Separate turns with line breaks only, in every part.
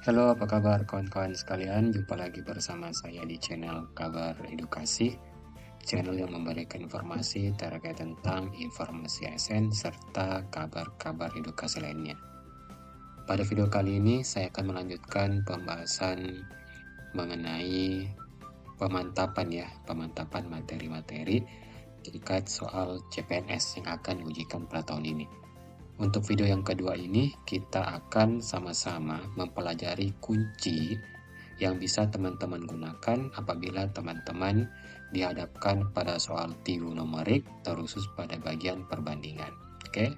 Halo, apa kabar kawan-kawan sekalian? Jumpa lagi bersama saya di channel Kabar Edukasi, channel yang memberikan informasi terkait tentang informasi ASN serta kabar-kabar edukasi lainnya. Pada video kali ini, saya akan melanjutkan pembahasan mengenai pemantapan materi-materi terkait soal CPNS yang akan diujikan pada tahun ini. Untuk video yang kedua ini, kita akan sama-sama mempelajari kunci yang bisa teman-teman gunakan apabila teman-teman dihadapkan pada soal TIW numerik, terkhusus pada bagian perbandingan. Oke,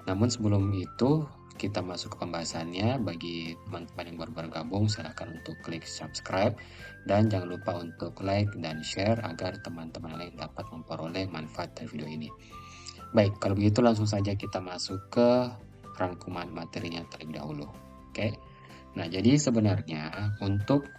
namun sebelum itu kita masuk ke pembahasannya. Bagi teman-teman yang baru bergabung, silakan untuk klik subscribe dan jangan lupa untuk like dan share agar teman-teman lain dapat memperoleh manfaat dari video ini. Baik, kalau begitu langsung saja kita masuk ke rangkuman materinya terlebih dahulu. Oke. Nah, jadi sebenarnya untuk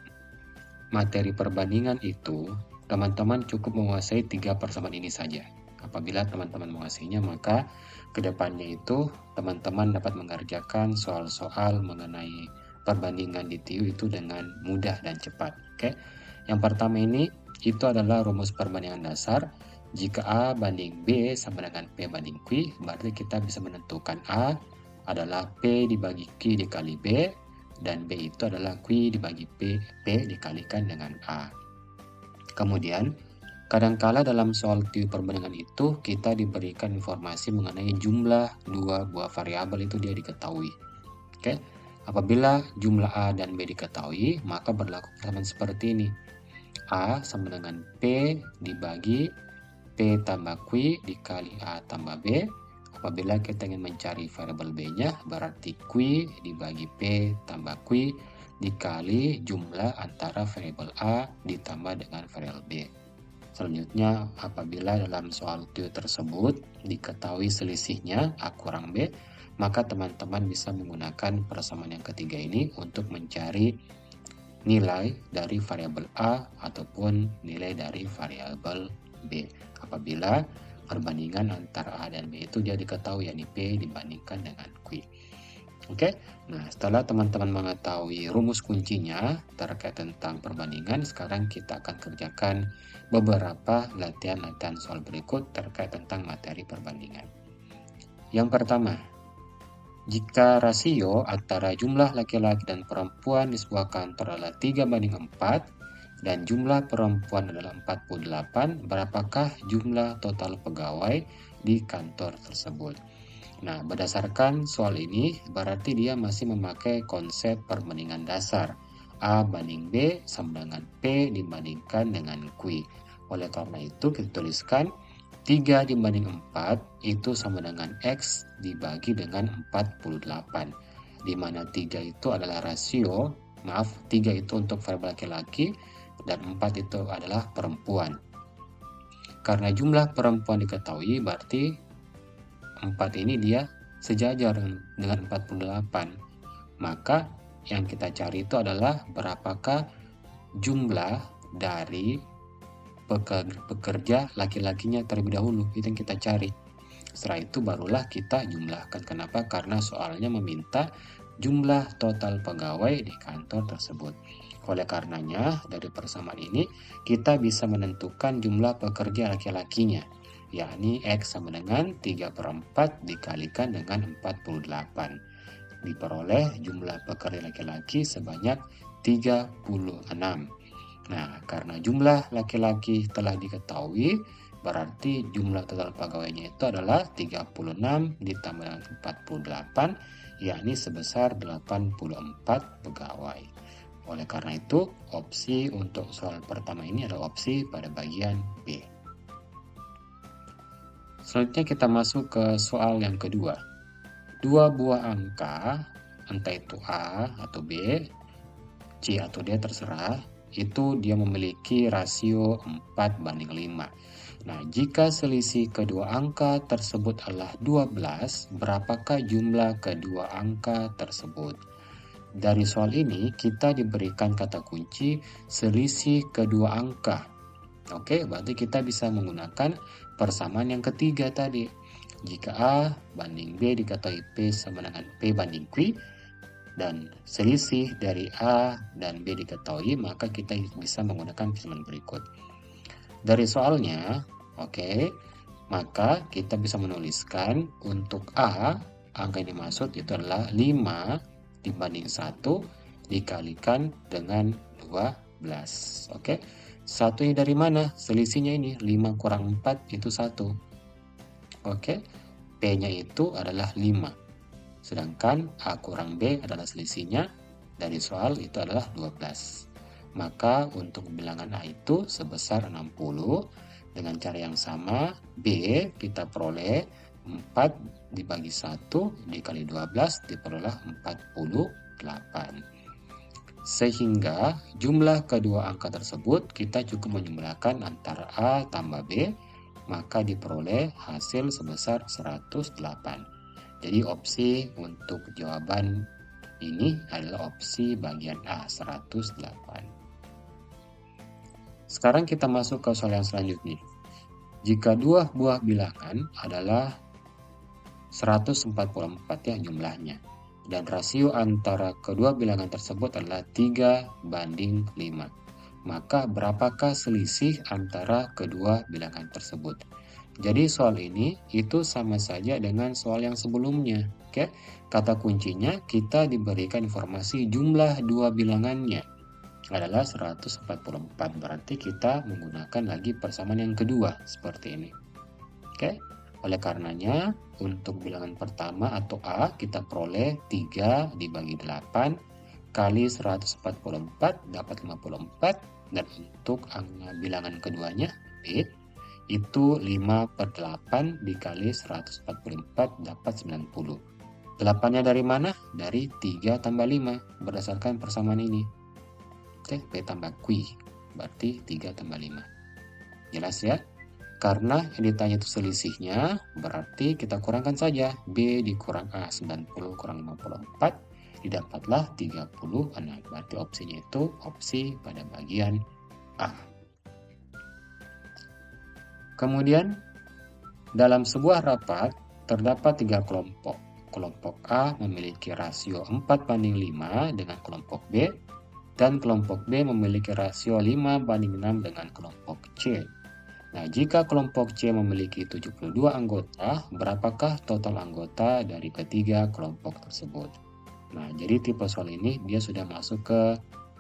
materi perbandingan itu, teman-teman cukup menguasai 3 persamaan ini saja. Apabila teman-teman menguasainya, maka kedepannya itu teman-teman dapat mengerjakan soal-soal mengenai perbandingan di TIW itu dengan mudah dan cepat. Oke. Yang pertama ini itu adalah rumus perbandingan dasar. Jika A banding B sama dengan P banding Q, berarti kita bisa menentukan A adalah P dibagi Q dikali B, dan B itu adalah Q dibagi P dikalikan dengan A. Kemudian, kadangkala dalam soal TIW perbandingan itu, kita diberikan informasi mengenai jumlah dua buah variabel itu dia diketahui. Oke, apabila jumlah A dan B diketahui, maka berlaku persamaan seperti ini. A sama dengan P dibagi P tambah Q dikali A tambah B. Apabila kita ingin mencari variabel B-nya, berarti Q dibagi P tambah Q dikali jumlah antara variabel A ditambah dengan variabel B. Selanjutnya, apabila dalam soal TIW tersebut diketahui selisihnya A kurang B, maka teman-teman bisa menggunakan persamaan yang ketiga ini untuk mencari nilai dari variabel A ataupun nilai dari variabel B. Apabila perbandingan antara A dan B itu dia diketahui, yakni P dibandingkan dengan Q. Oke, nah setelah teman-teman mengetahui rumus kuncinya terkait tentang perbandingan, sekarang kita akan kerjakan beberapa latihan-latihan soal berikut terkait tentang materi perbandingan. Yang pertama, jika rasio antara jumlah laki-laki dan perempuan di sebuah kantor adalah 3:4 dan jumlah perempuan adalah 48, berapakah jumlah total pegawai di kantor tersebut? Nah, berdasarkan soal ini, berarti dia masih memakai konsep perbandingan dasar. A banding B sama dengan P dibandingkan dengan Q. Oleh karena itu, kita tuliskan 3/4 itu sama dengan X dibagi dengan 48. Di mana 3 itu adalah rasio, 3 itu untuk variabel laki-laki, dan 4 itu adalah perempuan. Karena jumlah perempuan diketahui, berarti 4 ini dia sejajar dengan 48. Maka yang kita cari itu adalah berapakah jumlah dari pekerja laki-lakinya terlebih dahulu. Itu yang kita cari. Setelah itu barulah kita jumlahkan. Kenapa? Karena soalnya meminta jumlah total pegawai di kantor tersebut. Oleh karenanya, dari persamaan ini kita bisa menentukan jumlah pekerja laki-lakinya, yakni X sama dengan 3/4 dikalikan dengan 48. Diperoleh jumlah pekerja laki-laki sebanyak 36. Nah, karena jumlah laki-laki telah diketahui, berarti jumlah total pegawainya itu adalah 36 ditambah dengan 48, yakni sebesar 84 pegawai. Oleh karena itu, opsi untuk soal pertama ini adalah opsi pada bagian B. Selanjutnya kita masuk ke soal yang kedua. Dua buah angka, entah itu A atau B, C atau D terserah, itu dia memiliki rasio 4:5. Nah, jika selisih kedua angka tersebut adalah 12, berapakah jumlah kedua angka tersebut? Dari soal ini, kita diberikan kata kunci selisih kedua angka. Oke, berarti kita bisa menggunakan persamaan yang ketiga tadi. Jika A banding B diketahui P sama dengan P banding Q, dan selisih dari A dan B diketahui, maka kita bisa menggunakan perhitungan berikut. Dari soalnya, oke, maka kita bisa menuliskan untuk A, angka yang dimaksud itu adalah 5 dibanding 1 dikalikan dengan 12. Oke, satunya dari mana? Selisihnya ini 5 kurang 4 itu 1. Oke, P-nya itu adalah 5. Sedangkan A kurang B adalah selisihnya dari soal itu adalah 12. Maka untuk bilangan A itu sebesar 60. Dengan cara yang sama, B kita peroleh 4 dibagi 1 dikali 12 diperoleh 48. Sehingga jumlah kedua angka tersebut kita cukup menjumlahkan antara A tambah B, maka diperoleh hasil sebesar 108. Jadi opsi untuk jawaban ini adalah opsi bagian A, 108. Sekarang kita masuk ke soal yang selanjutnya. Jika dua buah bilangan adalah 144 ya jumlahnya, dan rasio antara kedua bilangan tersebut adalah 3:5, maka berapakah selisih antara kedua bilangan tersebut? Jadi soal ini itu sama saja dengan soal yang sebelumnya. Oke, kata kuncinya kita diberikan informasi jumlah dua bilangannya adalah 144. Berarti kita menggunakan lagi persamaan yang kedua seperti ini. Oke, oleh karenanya untuk bilangan pertama atau A kita peroleh 3 dibagi 8 kali 144 dapat 54, dan untuk bilangan keduanya B itu 5/8 dikali 144 dapat 90. 8-nya dari mana? Dari 3 tambah 5 berdasarkan persamaan ini. Oke, B tambah Q, berarti 3 tambah 5. Jelas ya? Karena yang ditanya itu selisihnya, berarti kita kurangkan saja. B dikurang A, 90 kurang 54, didapatlah 36. Berarti opsinya itu opsi pada bagian A. Kemudian, dalam sebuah rapat, terdapat 3 kelompok. Kelompok A memiliki rasio 4:5 dengan kelompok B, dan kelompok B memiliki rasio 5:6 dengan kelompok C. Nah, jika kelompok C memiliki 72 anggota, berapakah total anggota dari ketiga kelompok tersebut? Nah, jadi tipe soal ini dia sudah masuk ke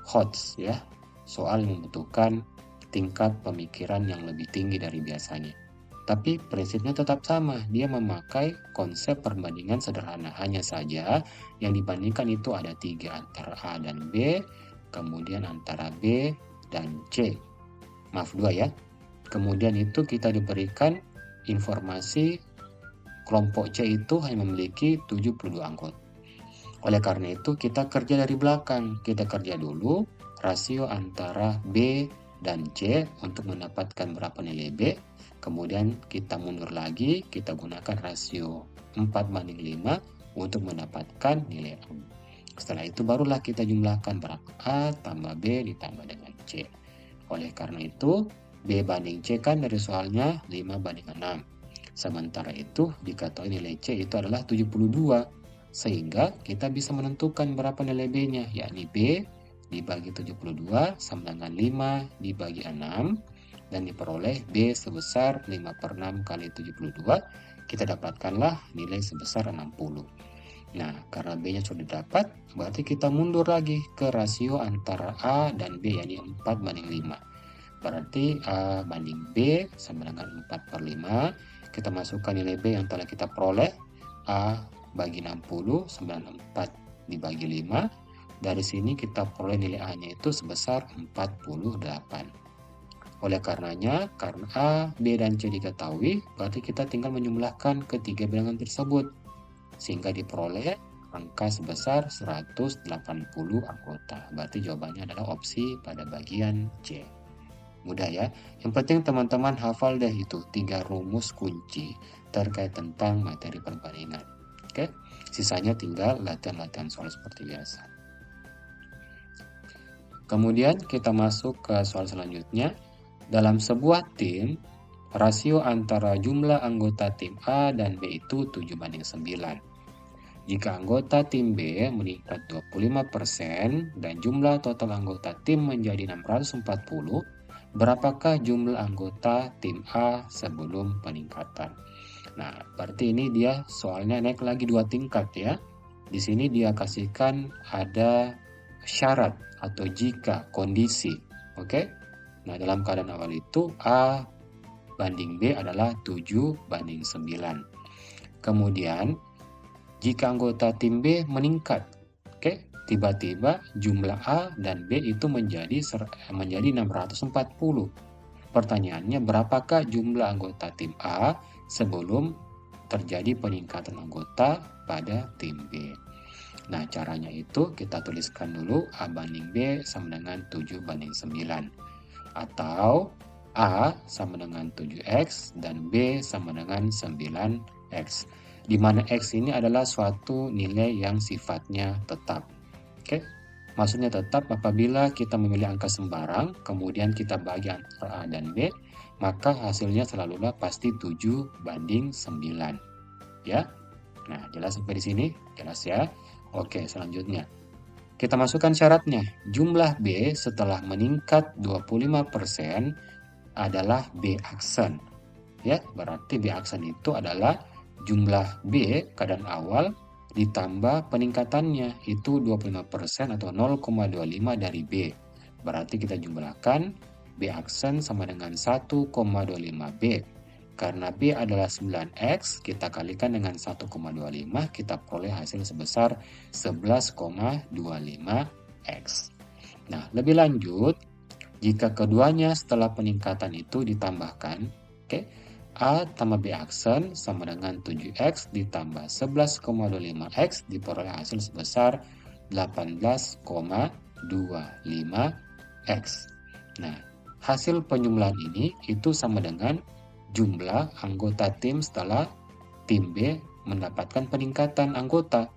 HOTS ya, soal yang membutuhkan tingkat pemikiran yang lebih tinggi dari biasanya. Tapi prinsipnya tetap sama, dia memakai konsep perbandingan sederhana. Hanya saja yang dibandingkan itu ada 3 antara A dan B, kemudian antara B dan C. Maaf 2 ya. Kemudian itu kita diberikan informasi kelompok C itu hanya memiliki 72 anggota. Oleh karena itu kita kerja dari belakang. Kita kerja dulu rasio antara B dan C untuk mendapatkan berapa nilai B. Kemudian kita mundur lagi, kita gunakan rasio 4:5 untuk mendapatkan nilai A. Setelah itu barulah kita jumlahkan berapa A tambah B ditambah dengan C. Oleh karena itu B banding C kan dari soalnya 5:6. Sementara itu diketahui nilai C itu adalah 72. Sehingga kita bisa menentukan berapa nilai B-nya, yakni B dibagi 72 sama dengan 5 dibagi 6, dan diperoleh B sebesar 5/6 kali 72. Kita dapatkanlah nilai sebesar 60. Nah, karena B-nya sudah dapat, berarti kita mundur lagi ke rasio antara A dan B, yakni 4:5. Berarti A banding B sama dengan 4/5. Kita masukkan nilai B yang telah kita peroleh. A bagi 60 sama dengan 4 dibagi 5. Dari sini kita peroleh nilai A-nya itu sebesar 48. Oleh karenanya, karena A, B, dan C diketahui, berarti kita tinggal menjumlahkan ketiga bilangan tersebut. Sehingga diperoleh angka sebesar 180 anggota. Berarti jawabannya adalah opsi pada bagian C. Mudah ya. Yang penting teman-teman hafal deh itu 3 rumus kunci terkait tentang materi perbandingan. Oke? Sisanya tinggal latihan-latihan soal seperti biasa. Kemudian kita masuk ke soal selanjutnya. Dalam sebuah tim, rasio antara jumlah anggota tim A dan B itu 7:9. Jika anggota tim B meningkat 25% dan jumlah total anggota tim menjadi 640, berapakah jumlah anggota tim A sebelum peningkatan? Nah, berarti ini dia soalnya naik lagi 2 tingkat ya. Di sini dia kasihkan ada syarat atau jika kondisi. Oke? Nah, dalam keadaan awal itu A banding B adalah 7:9. Kemudian, jika anggota tim B meningkat, oke, tiba-tiba jumlah A dan B itu menjadi 640. Pertanyaannya, berapakah jumlah anggota tim A sebelum terjadi peningkatan anggota pada tim B? Nah, caranya itu kita tuliskan dulu A banding B sama dengan 7:9. Atau A sama dengan 7X dan B sama dengan 9X. Di mana X ini adalah suatu nilai yang sifatnya tetap. Oke? Maksudnya tetap apabila kita memilih angka sembarang, kemudian kita bagi antara A dan B, maka hasilnya selalulah pasti 7:9. Ya? Nah, jelas sampai di sini? Jelas ya? Oke, selanjutnya. Kita masukkan syaratnya. Jumlah B setelah meningkat 25% adalah B aksen. Ya, berarti B aksen itu adalah jumlah B keadaan awal ditambah peningkatannya itu 25% atau 0,25 dari B. Berarti kita jumlahkan B aksen sama dengan 1,25B. Karena B adalah 9X, kita kalikan dengan 1,25, kita peroleh hasil sebesar 11,25X. Nah, lebih lanjut, jika keduanya setelah peningkatan itu ditambahkan, oke, A tambah B aksen sama dengan 7X ditambah 11,25X diperoleh hasil sebesar 18,25X. Nah, hasil penjumlahan ini itu sama dengan jumlah anggota tim setelah tim B mendapatkan peningkatan anggota,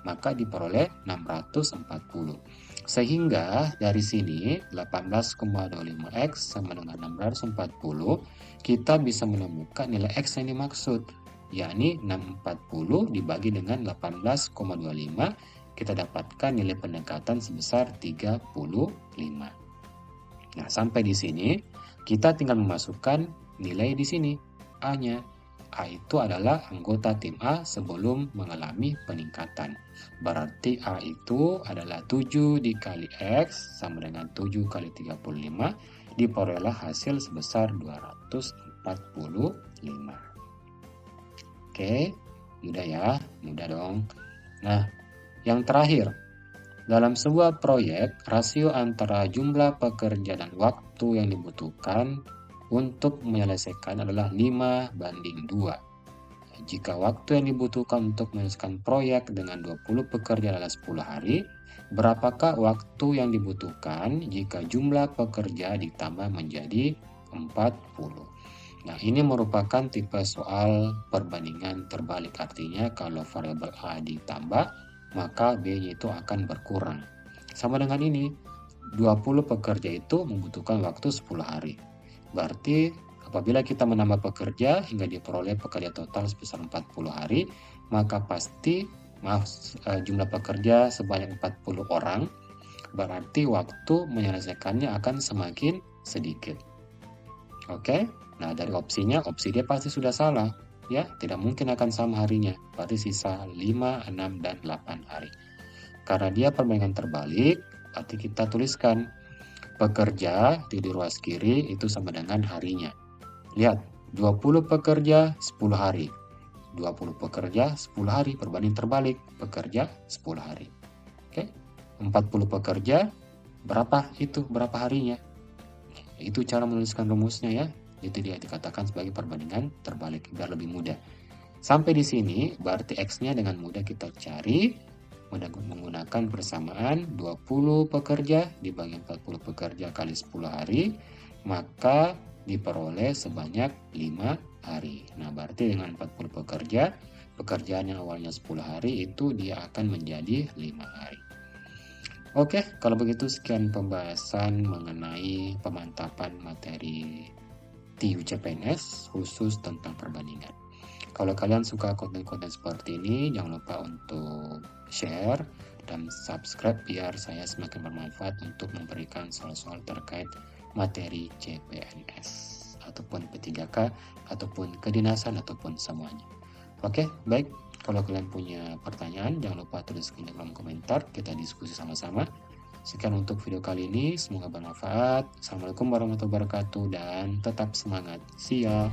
maka diperoleh 640. Sehingga dari sini 18,25X sama dengan 640, kita bisa menemukan nilai X yang dimaksud, yakni 640 dibagi dengan 18,25, kita dapatkan nilai pendekatan sebesar 35. Nah, sampai di sini kita tinggal memasukkan nilai di sini, A-nya. A itu adalah anggota tim A sebelum mengalami peningkatan. Berarti A itu adalah 7 dikali X sama dengan 7 kali 35, diperolehlah hasil sebesar 245. Oke, mudah ya? Mudah dong. Nah, yang terakhir, dalam sebuah proyek, rasio antara jumlah pekerja dan waktu yang dibutuhkan untuk menyelesaikan adalah 5:2. Jika waktu yang dibutuhkan untuk menyelesaikan proyek dengan 20 pekerja adalah 10 hari, berapakah waktu yang dibutuhkan jika jumlah pekerja ditambah menjadi 40? Nah, ini merupakan tipe soal perbandingan terbalik. Artinya kalau variabel A ditambah, maka B-nya itu akan berkurang. Sama dengan ini, 20 pekerja itu membutuhkan waktu 10 hari. Berarti apabila kita menambah pekerja hingga diperoleh pekerja total sebesar 40 hari, maka pasti jumlah pekerja sebanyak 40 orang, berarti waktu menyelesaikannya akan semakin sedikit. Oke, nah dari opsinya, opsi D pasti sudah salah. Ya, tidak mungkin akan sama harinya, berarti sisa 5, 6, dan 8 hari. Karena dia perbandingan terbalik, berarti kita tuliskan pekerja di ruas kiri itu sama dengan harinya. Lihat, 20 pekerja 10 hari. 20 pekerja 10 hari perbanding terbalik, pekerja 10 hari. Oke. 40 pekerja berapa itu? Berapa harinya? Itu cara menuliskan rumusnya ya. Itu dia dikatakan sebagai perbandingan terbalik biar lebih mudah. Sampai di sini berarti X-nya dengan mudah kita cari menggunakan persamaan 20 pekerja dibagi 40 pekerja kali 10 hari, maka diperoleh sebanyak 5 hari. Nah, berarti dengan 40 pekerja, pekerjaan yang awalnya 10 hari itu dia akan menjadi 5 hari. Oke, kalau begitu sekian pembahasan mengenai pemantapan materi TU CPNS khusus tentang perbandingan. Kalau kalian suka konten-konten seperti ini, jangan lupa untuk share dan subscribe biar saya semakin bermanfaat untuk memberikan soal-soal terkait materi CPNS ataupun P3K ataupun kedinasan ataupun semuanya. Oke, baik. Kalau kalian punya pertanyaan, jangan lupa tuliskan di kolom komentar, kita diskusi sama-sama. Sekian untuk video kali ini, semoga bermanfaat. Assalamualaikum warahmatullahi wabarakatuh dan tetap semangat. See ya.